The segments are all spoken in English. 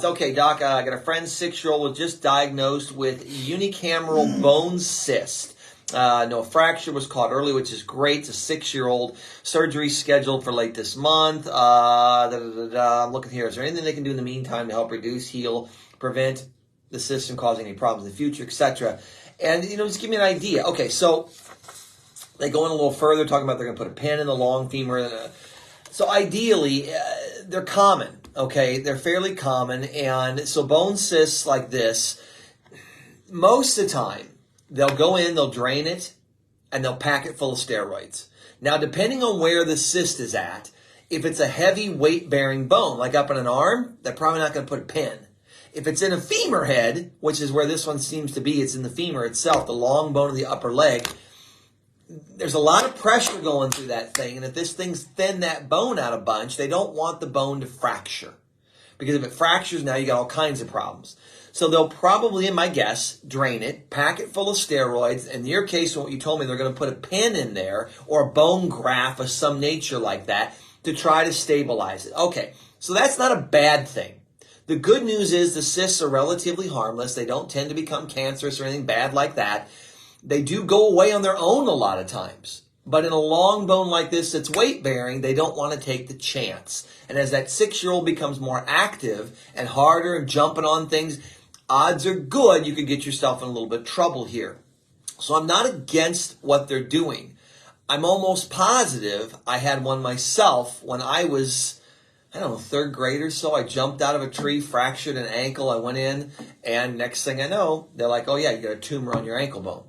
Okay, Doc, I got a friend, 6-year-old, was just diagnosed with unicameral bone cyst. No fracture was caught early, which is great. It's a 6-year-old. Surgery scheduled for late this month. I'm looking here. Is there anything they can do in the meantime to help reduce, heal, prevent the cyst from causing any problems in the future, etc.? And, just give me an idea. Okay, so they go in a little further, talking about they're going to put a pin in the long femur. So ideally, they're common. Okay, they're fairly common, and so bone cysts like this, most of the time, they'll go in, they'll drain it, and they'll pack it full of steroids. Now, depending on where the cyst is at, if it's a heavy weight-bearing bone, like up in an arm, they're probably not going to put a pin. If it's in a femur head, which is where this one seems to be, it's in the femur itself, the long bone of the upper leg, there's a lot of pressure going through that thing, and if this thing's thin that bone out a bunch, they don't want the bone to fracture. Because if it fractures, now you got all kinds of problems. So they'll probably, in my guess, drain it, pack it full of steroids. In your case, what you told me, they're going to put a pin in there or a bone graft of some nature like that to try to stabilize it. Okay, so that's not a bad thing. The good news is the cysts are relatively harmless. They don't tend to become cancerous or anything bad like that. They do go away on their own a lot of times. But in a long bone like this that's weight-bearing, they don't want to take the chance. And as that 6-year-old becomes more active and harder and jumping on things, odds are good you could get yourself in a little bit of trouble here. So I'm not against what they're doing. I'm almost positive I had one myself when I was, third grade or so. I jumped out of a tree, fractured an ankle. I went in, and next thing I know, they're like, oh yeah, you got a tumor on your ankle bone.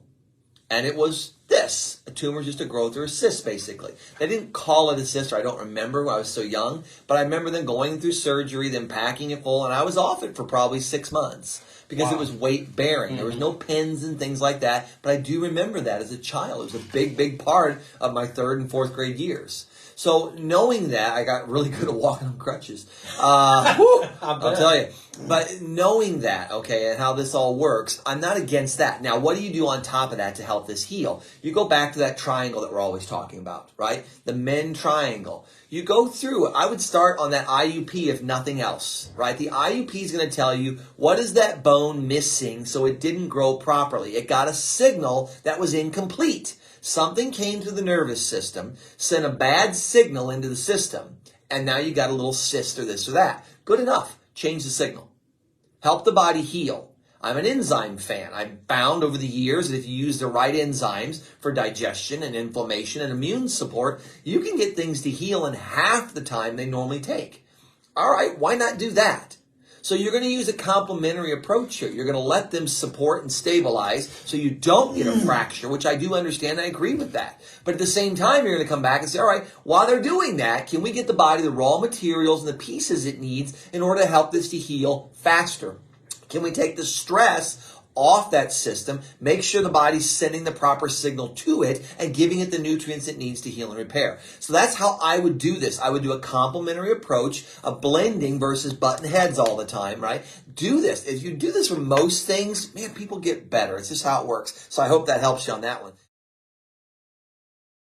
And it was this. A tumor is just a growth or a cyst, basically. They didn't call it a cyst, or I don't remember. I was so young. But I remember them going through surgery, then packing it full, and I was off it for probably 6 months because It was weight-bearing. Mm-hmm. There was no pins and things like that. But I do remember that as a child. It was a big, big part of my 3rd and 4th grade years. So knowing that, I got really good at walking on crutches. I'll tell you. But knowing that, okay, and how this all works, I'm not against that. Now, what do you do on top of that to help this heal? You go back to that triangle that we're always talking about, right? The men triangle. You go through it. I would start on that IUP if nothing else, right? The IUP is going to tell you what is that bone missing so it didn't grow properly. It got a signal that was incomplete. Something came through the nervous system, sent a bad signal into the system, and now you got a little cyst or this or that. Good enough. Change the signal. Help the body heal. I'm an enzyme fan. I've found over the years that if you use the right enzymes for digestion and inflammation and immune support, you can get things to heal in half the time they normally take. All right, why not do that? So you're going to use a complementary approach here. You're going to let them support and stabilize so you don't get a fracture, which I do understand. I agree with that. But at the same time, you're going to come back and say, all right, while they're doing that, can we get the body the raw materials and the pieces it needs in order to help this to heal faster? Can we take the stress off that system, make sure the body's sending the proper signal to it and giving it the nutrients it needs to heal and repair? So that's how I would do this. I would do a complementary approach, a blending versus button heads all the time, right? Do this. If you do this for most things, man, people get better. It's just how it works. So I hope that helps you on that one.